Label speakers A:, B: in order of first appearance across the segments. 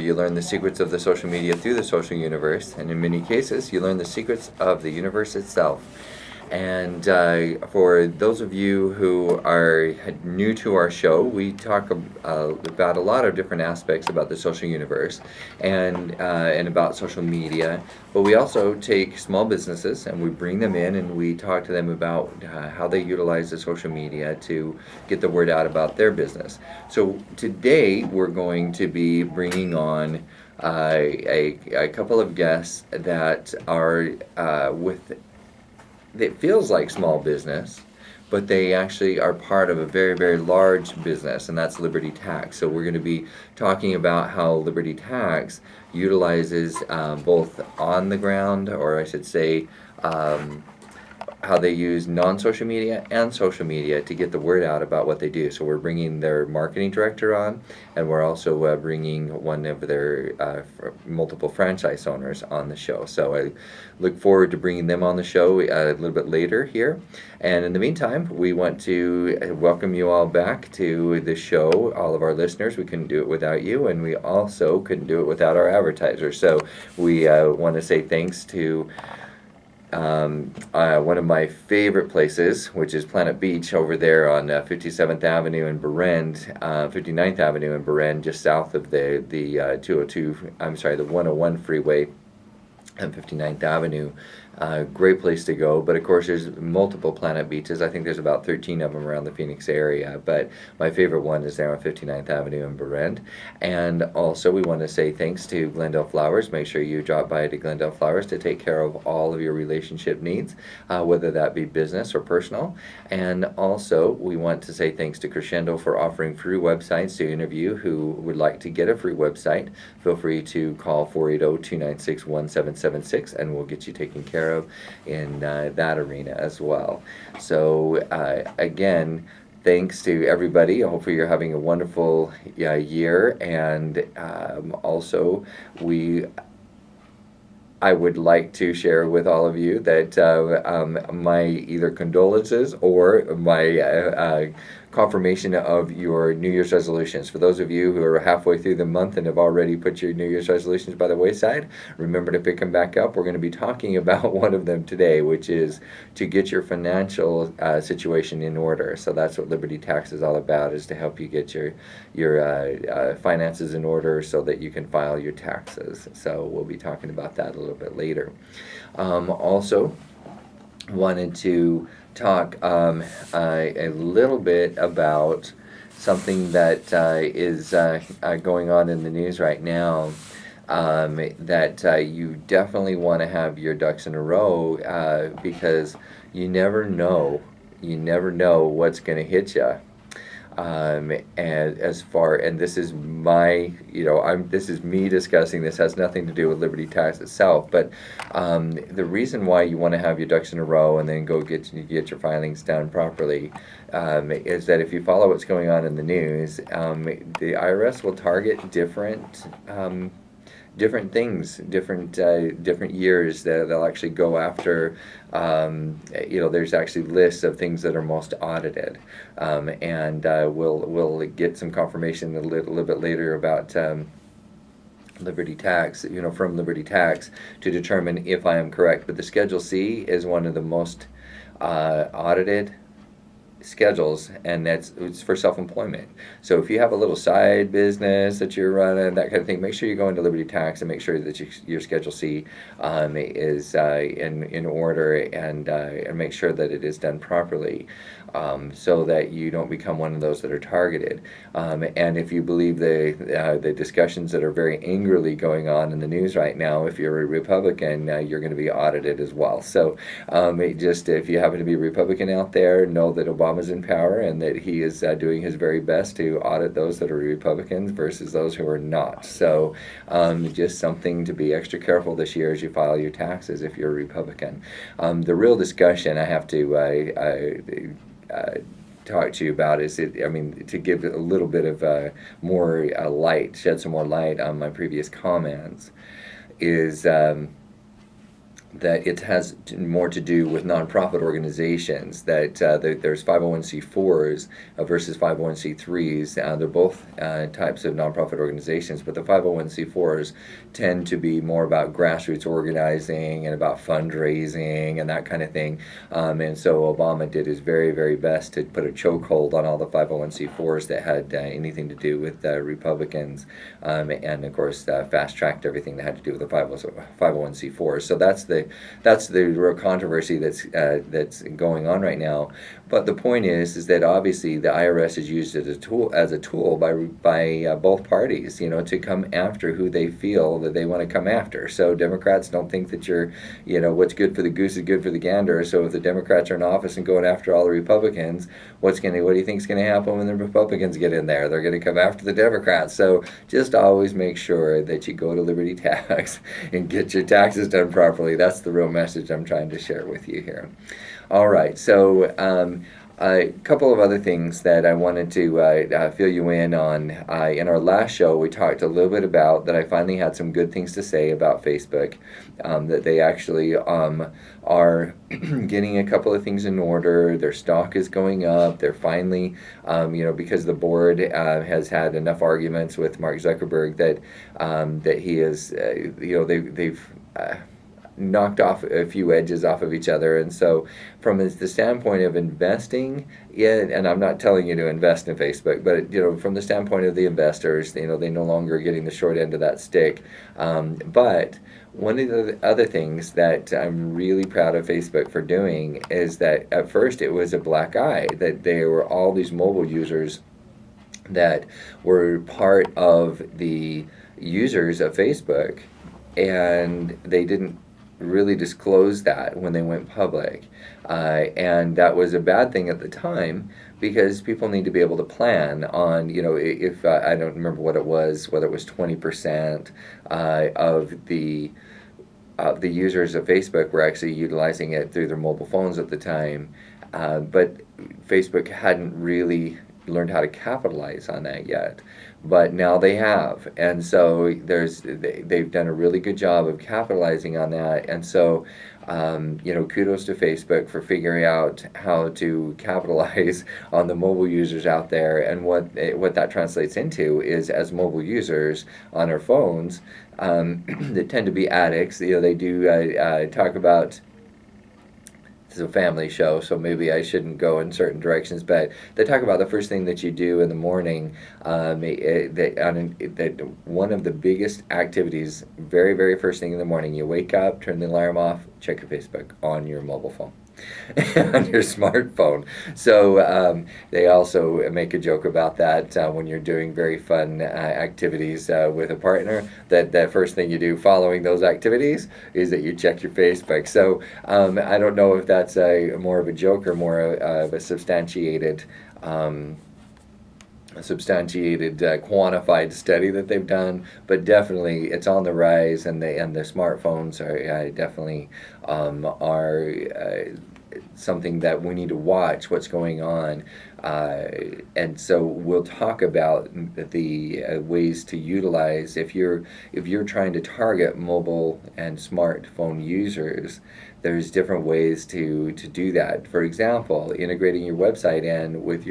A: you learn the secrets of the social media through the social universe, and in many cases, you learn the secrets of the universe itself. And for those of you who are new to our show, we talk about a lot of different aspects about the social universe and about social media. But we also take small businesses and we bring them in and we talk to them about how they utilize the social media to get the word out about their business. So today we're going to be bringing on a couple of guests that are with it feels like small business, but they actually are part of a very, very large business, and that's Liberty Tax. So we're going to be talking about how Liberty Tax utilizes both on the ground, or I should say, how they use non-social media and social media to get the word out about what they do. So we're bringing their marketing director on, and we're also bringing one of their multiple franchise owners on the show. So I look forward to bringing them on the show a little bit later here. And in the meantime, we want to welcome you all back to the show, all of our listeners. We couldn't do it without you, and we also couldn't do it without our advertisers. So we want to say thanks to one of my favorite places, which is Planet Beach over there on 57th Avenue in Berend, 59th Avenue in Berend, just south of the 202, I'm sorry, the 101 freeway and 59th Avenue. Great place to go, but of course there's multiple Planet Beaches. I think there's about 13 of them around the Phoenix area, but my favorite one is there on 59th Avenue in Berend. And also we want to say thanks to Glendale Flowers. Make sure you drop by to Glendale Flowers to take care of all of your relationship needs, whether that be business or personal. And also we want to say thanks to Crescendo for offering free websites to interview who would like to get a free website. Feel free to call 480-296-1776 and we'll get you taken care of in that arena as well. So again, thanks to everybody. Hopefully you're having a wonderful year, and also I would like to share with all of you that my either condolences or my confirmation of your New Year's resolutions. For those of you who are halfway through the month and have already put your New Year's resolutions by the wayside, remember to pick them back up. We're going to be talking about one of them today, which is to get your financial situation in order. So that's what Liberty Tax is all about, is to help you get your finances in order so that you can file your taxes. So we'll be talking about that a little bit later. Also, wanted to talk a little bit about something that is going on in the news right now, that you definitely want to have your ducks in a row, because you never know what's going to hit you. And this is my, this is me discussing this, has nothing to do with Liberty Tax itself, but the reason why you want to have your ducks in a row and then go get your filings done properly is that if you follow what's going on in the news, the IRS will target different things, different years. They'll actually go after, there's actually lists of things that are most audited, and we'll get some confirmation a little bit later about Liberty Tax, from Liberty Tax, to determine if I am correct. But the Schedule C is one of the most audited schedules, and it's for self-employment. So if you have a little side business that you're running, that kind of thing, make sure you go into Liberty Tax and make sure that your Schedule C is in order, and make sure that it is done properly, so that you don't become one of those that are targeted. And if you believe the discussions that are very angrily going on in the news right now, if you're a Republican, you're going to be audited as well. So just if you happen to be a Republican out there, know that Obama's in power and that he is doing his very best to audit those that are Republicans versus those who are not. So just something to be extra careful this year as you file your taxes if you're a Republican. The real discussion I have to talk to you about is to give a little bit of more light, shed some more light on my previous comments, is that it has more to do with nonprofit organizations, that there's 501c4s versus 501c3s. They're both types of nonprofit organizations, but the 501c4s tend to be more about grassroots organizing and about fundraising and that kind of thing. And so Obama did his very, very best to put a chokehold on all the 501c4s that had anything to do with Republicans, and of course fast-tracked everything that had to do with the 501c4s. So that's the real controversy that's going on right now. But the point is that obviously the IRS is used as a tool by both parties, to come after who they feel that they want to come after. So Democrats don't think that what's good for the goose is good for the gander. So if the Democrats are in office and going after all the Republicans, what do you think is going to happen when the Republicans get in there? They're going to come after the Democrats. So just always make sure that you go to Liberty Tax and get your taxes done properly. That's the real message I'm trying to share with you here. All right, so a couple of other things that I wanted to fill you in on. In our last show, we talked a little bit about that I finally had some good things to say about Facebook, that they actually are getting a couple of things in order. Their stock is going up. They're finally, because the board has had enough arguments with Mark Zuckerberg that he is, they've knocked off a few edges off of each other. And so from the standpoint of investing in, and I'm not telling you to invest in Facebook, but from the standpoint of the investors, they no longer are getting the short end of that stick. But one of the other things that I'm really proud of Facebook for doing is that at first it was a black eye, that there were all these mobile users that were part of the users of Facebook, and they didn't really disclose that when they went public, and that was a bad thing at the time, because people need to be able to plan on, if I don't remember what it was, whether it was 20% of the users of Facebook were actually utilizing it through their mobile phones at the time, but Facebook hadn't really learned how to capitalize on that yet, but now they have, and so they've done a really good job of capitalizing on that. And so kudos to Facebook for figuring out how to capitalize on the mobile users out there. And what that translates into is, as mobile users on our phones, that tend to be addicts, they do talk about, it's a family show, so maybe I shouldn't go in certain directions, but they talk about the first thing that you do in the morning, that one of the biggest activities, very, very first thing in the morning, you wake up, turn the alarm off, check your Facebook on your mobile phone. On your smartphone. So they also make a joke about that when you're doing very fun activities with a partner, that first thing you do following those activities is that you check your Facebook. So I don't know if that's more of a joke or more of a substantiated quantified study that they've done, but definitely it's on the rise, and the smartphones are definitely are something that we need to watch what's going on, and so we'll talk about the ways to utilize, if you're trying to target mobile and smartphone users. There's different ways to do that. For example, integrating your website in with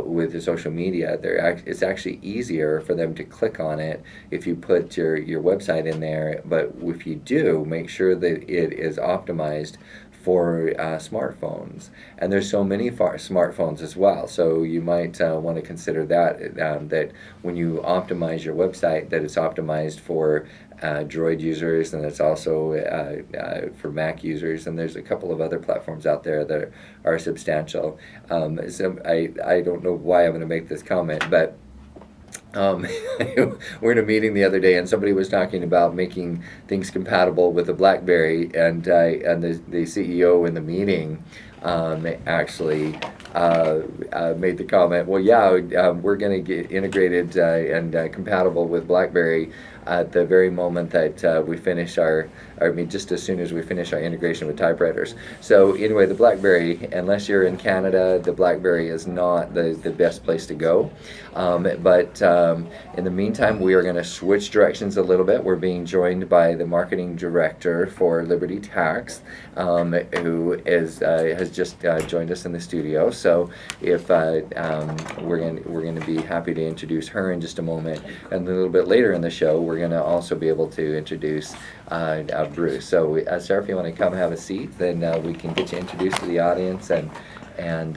A: with the social media. It's actually easier for them to click on it if you put your website in there. But if you do, make sure that it is optimized for smartphones, and there's so many smartphones as well. So you might want to consider that when you optimize your website, that it's optimized for Droid users, and it's also for Mac users, and there's a couple of other platforms out there that are substantial. So I don't know why I'm going to make this comment, but we're in a meeting the other day, and somebody was talking about making things compatible with a BlackBerry, and the CEO in the meeting actually made the comment, well, yeah, we're going to get integrated and compatible with BlackBerry at the very moment that we finish I mean, just as soon as we finish our integration with typewriters. So anyway, the BlackBerry, unless you're in Canada, the BlackBerry is not the best place to go. But in the meantime, we are going to switch directions a little bit. We're being joined by the marketing director for Liberty Tax, who has just joined us in the studio. So if we're going to be happy to introduce her in just a moment, and a little bit later in the show, we're going to also be able to introduce Bruce. So Sarah, if you want to come have a seat, then we can get you introduced to the audience, and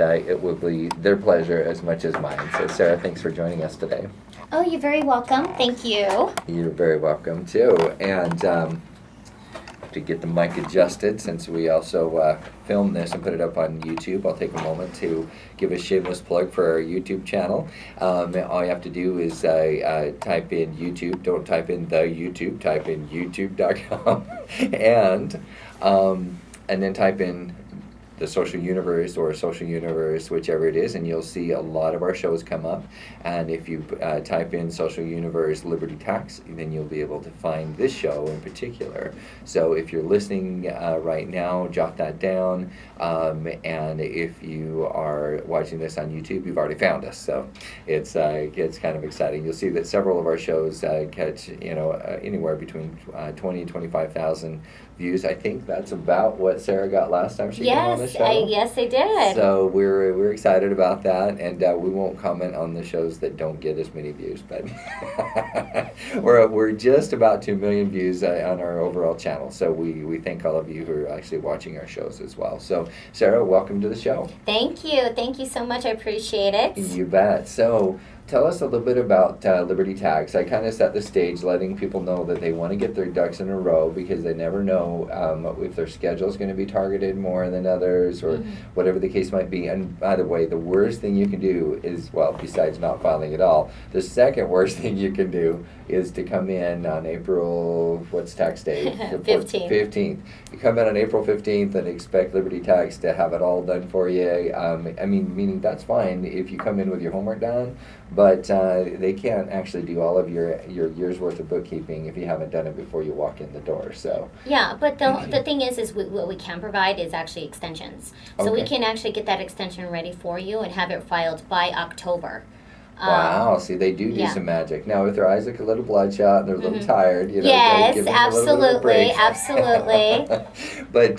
A: it will be their pleasure as much as mine. So Sarah, thanks for joining us today.
B: Oh, you're very welcome. Thank you.
A: You're very welcome too. And to get the mic adjusted, since we also film this and put it up on YouTube, I'll take a moment to give a shameless plug for our YouTube channel. All you have to do is type in YouTube. Don't type in the YouTube. Type in youtube.com and then type in the Social Universe or Social Universe, whichever it is, and you'll see a lot of our shows come up. And if you type in Social Universe Liberty Tax, then you'll be able to find this show in particular. So if you're listening right now, jot that down. And if you are watching this on YouTube, you've already found us. So it's kind of exciting. You'll see that several of our shows catch anywhere between 20 and 25,000 views. I think that's about what Sarah got last time she came on the show.
B: Yes, I did.
A: So we're excited about that, and we won't comment on the shows that don't get as many views, but we're just about 2 million views on our overall channel. So we thank all of you who are actually watching our shows as well. So Sarah, welcome to the show.
B: Thank you so much. I appreciate it.
A: You bet. So tell us a little bit about Liberty Tax. I kind of set the stage letting people know that they want to get their ducks in a row because they never know if their schedule is going to be targeted more than others or whatever the case might be. And by the way, the worst thing you can do is, well, besides not filing at all, the second worst thing you can do is to come in on April, what's tax day? 15th. You come in on April 15th and expect Liberty Tax to have it all done for you. I mean, meaning that's fine if you come in with your homework done, but they can't actually do all of your year's worth of bookkeeping if you haven't done it before you walk in the door. So
B: yeah, but the thing is what we can provide is actually extensions. So we can actually get that extension ready for you and have it filed by October.
A: Wow, see, they do some magic. Now, if their eyes look a little bloodshot and they're a little tired,
B: yes,
A: give them
B: absolutely,
A: But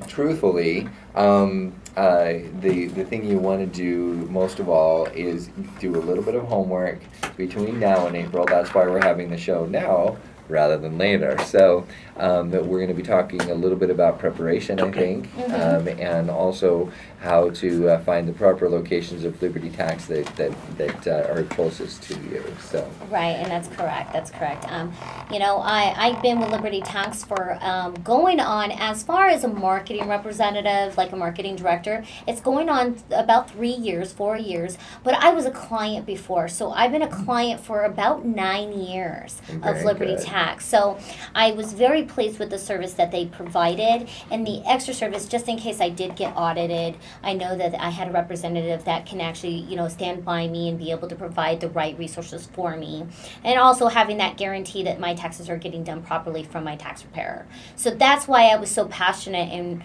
A: truthfully, the thing you want to do most of all is do a little bit of homework between now and April. That's why we're having the show now rather than later. So we're going to be talking a little bit about preparation, I think, and also how to find the proper locations of Liberty Tax that are closest to you. So
B: right, and that's correct. I've been with Liberty Tax for going on as far as a marketing representative, like a marketing director. It's going on about 4 years. But I was a client before, so I've been a client for about 9 years of Liberty Tax. So I was very pleased with the service that they provided and the extra service just in case I did get audited. I know that I had a representative that can actually, stand by me and be able to provide the right resources for me. And also having that guarantee that my taxes are getting done properly from my tax preparer. So that's why I was so passionate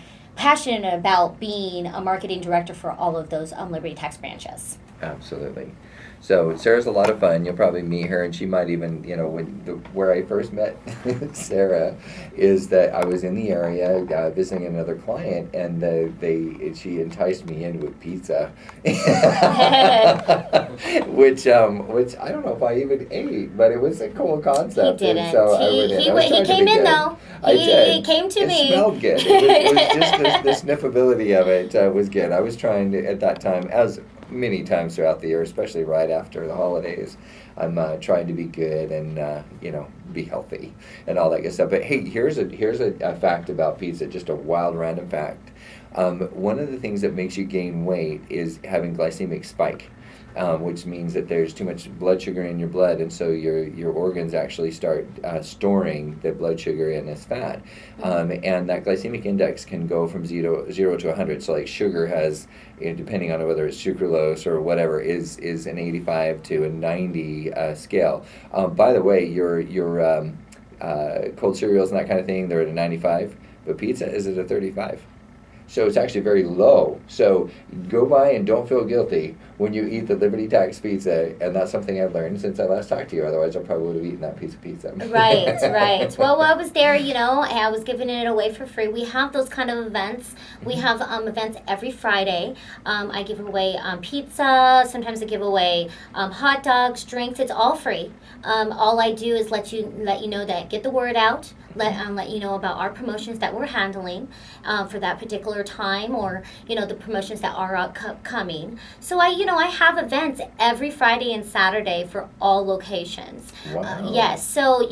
B: about being a marketing director for all of those Liberty Tax branches.
A: Absolutely. So Sarah's a lot of fun. You'll probably meet her, and she might even, where I first met Sarah is that I was in the area visiting another client, and she enticed me in with pizza, which I don't know if I even ate, but it was a cool concept.
B: He didn't.
A: And so
B: He came in though. He came to me.
A: It smelled good. It was just the sniffability of it was good. I was trying to at that time, as many times throughout the year, especially right after the holidays, I'm trying to be good and be healthy and all that good stuff. But hey, here's a fact about pizza, just a wild random fact. One of the things that makes you gain weight is having glycemic spike. which means that there's too much blood sugar in your blood, and so your organs actually start storing the blood sugar in as fat. And that glycemic index can go from 0 to 100. So like sugar has, depending on whether it's sucralose or whatever, is an 85 to a 90 scale. By the way, your cold cereals and that kind of thing, they're at a 95, but pizza is at a 35. So it's actually very low. So go by and don't feel guilty when you eat the Liberty Tax pizza, and that's something I've learned since I last talked to you. Otherwise, I probably would have eaten that piece of pizza.
B: Right, right. Well, while I was there, I was giving it away for free. We have those kind of events. We have events every Friday. I give away pizza. Sometimes I give away hot dogs, drinks. It's all free. All I do is let you know that get the word out. Let you know about our promotions that we're handling for that particular time, or the promotions that are upcoming. So I have events every Friday and Saturday for all locations.
A: Wow.
B: Yes, so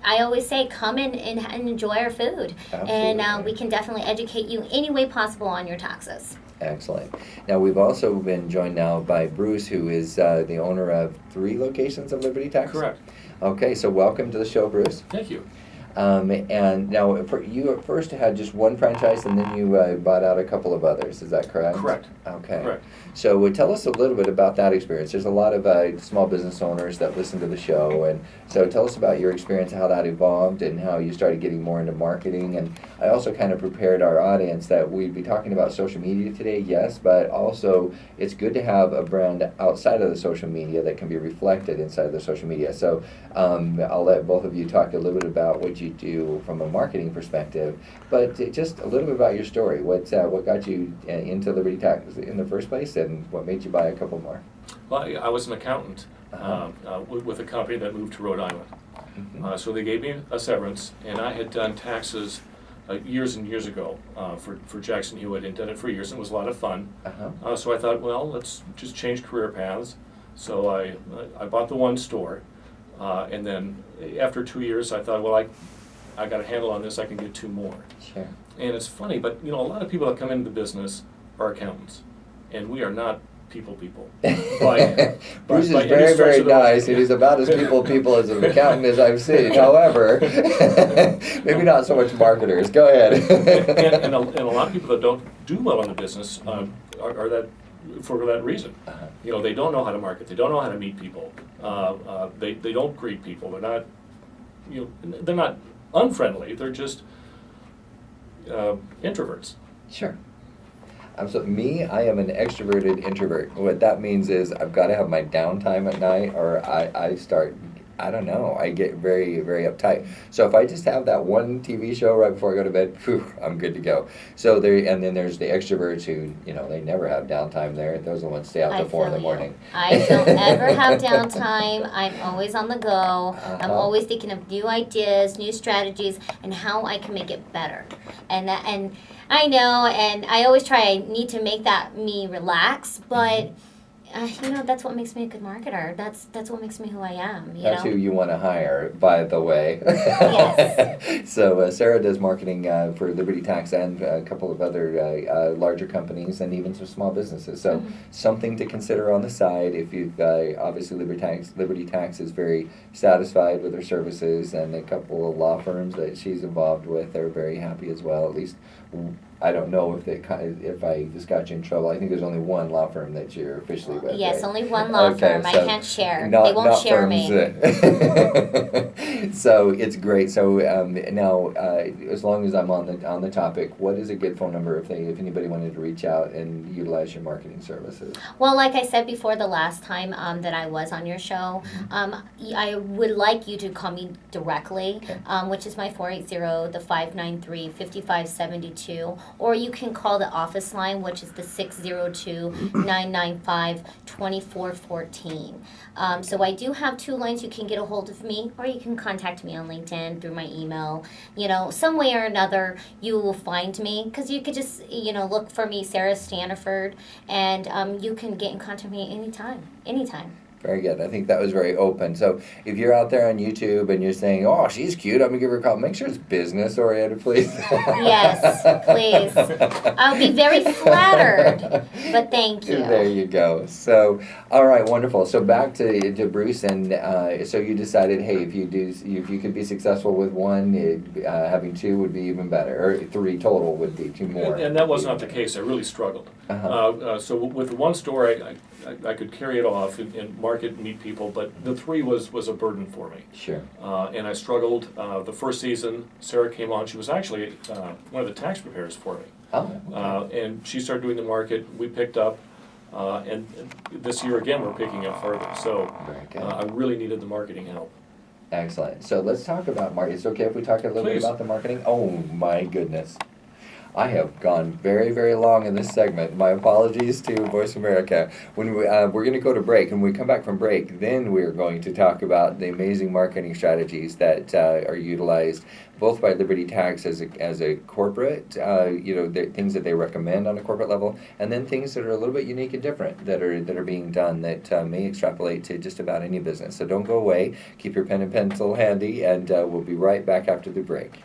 B: I always say come in and enjoy our food.
A: Absolutely.
B: And we can definitely educate you any way possible on your taxes.
A: Excellent. Now, we've also been joined now by Bruce, who is the owner of 3 locations of Liberty Tax.
C: Correct.
A: Okay, so welcome to the show, Bruce.
C: Thank you.
A: And now, you at first had just one franchise, and then you bought out a couple of others. Is that correct?
C: Correct.
A: Okay.
C: Correct.
A: So tell us a little bit about that experience. There's a lot of small business owners that listen to the show, and so tell us about your experience, how that evolved, and how you started getting more into marketing. And I also kind of prepared our audience that we'd be talking about social media today, yes, but also it's good to have a brand outside of the social media that can be reflected inside of the social media. So I'll let both of you talk a little bit about what you do from a marketing perspective, but just a little bit about your story. What got you into Liberty Tax in the first place, and what made you buy a couple more?
C: Well, I was an accountant with a company that moved to Rhode Island.
A: Mm-hmm.
C: So they gave me a severance, and I had done taxes years and years ago for Jackson Hewitt, and done it for years, and it was a lot of fun. So I thought, well, let's just change career paths. So I bought the one store, and then after 2 years, I thought, well, I got a handle on this, I can get 2 more.
A: Sure.
C: And it's funny, but a lot of people that come into the business are accountants, and we are not people.
A: Bruce is
C: by any
A: very,
C: stretch
A: very
C: of the-
A: nice, and he's about as people as an accountant as I've seen. However, maybe not so much marketers. Go ahead.
C: and a lot of people that don't do well in the business are that for that reason. They don't know how to market. They don't know how to meet people. They don't greet people. They're not unfriendly. They're just introverts.
A: Sure. Me, I am an extroverted introvert. What that means is I've got to have my downtime at night, or I start, I don't know, I get very, very uptight. So if I just have that one TV show right before I go to bed, I'm good to go. So and then there's the extroverts who, they never have downtime there. Those are the ones stay out till 4 in the morning.
B: I don't ever have downtime. I'm always on the go. I'm always thinking of new ideas, new strategies, and how I can make it better. And I know, and I always try. I need to make that me relax, but that's what makes me a good marketer. That's what makes me who I am.
A: That's who you want to hire, by the way.
B: Yes.
A: So Sarah does marketing for Liberty Tax and a couple of other larger companies, and even some small businesses. So something to consider on the side. If you've obviously Liberty Tax is very satisfied with her services, and a couple of law firms that she's involved with are very happy as well. At least I don't know if I just got you in trouble. I think there's only one law firm that you're officially with.
B: Yes,
A: right?
B: only one law firm. I can't share. They won't share me.
A: So it's great. So now, as long as I'm on the topic, what is a good phone number if anybody wanted to reach out and utilize your marketing services?
B: Well, like I said before the last time that I was on your show, I would like you to call me directly, which is my 480-593-5572, or you can call the office line, which is the 602-995-2414. So I do have 2 lines you can get a hold of me, or you can contact me on LinkedIn through my email. Some way or another you will find me, because you could just look for me, Sarah Staniford, and you can get in contact with me anytime.
A: Very good. I think that was very open. So if you're out there on YouTube and you're saying, "Oh, she's cute," I'm gonna give her a call. Make sure it's business oriented, please.
B: Yes, please. I'll be very flattered, but thank you.
A: There you go. So, all right, wonderful. So back to Bruce, and so you decided, hey, if you could be successful with one, having two would be even better, or three total would be two more.
C: And that was not the case. I really struggled. So with the one store, I could carry it off and market and meet people, but the three was a burden for me.
A: Sure.
C: And I struggled. The first season, Sarah came on. She was actually one of the tax preparers for me.
A: Oh, okay.
C: And she started doing the market. We picked up. And this year again, we're picking up further. So
A: Very good.
C: I really needed the marketing help.
A: Excellent. So let's talk about marketing. Is it okay if we talk a little bit
C: Please.
A: about the marketing? Oh my goodness. I have gone very, very long in this segment. My apologies to Voice America. When we're going to go to break, and when we come back from break, then we're going to talk about the amazing marketing strategies that are utilized both by Liberty Tax as a corporate, the things that they recommend on a corporate level, and then things that are a little bit unique and different that are being done that may extrapolate to just about any business. So don't go away. Keep your pen and pencil handy, and we'll be right back after the break.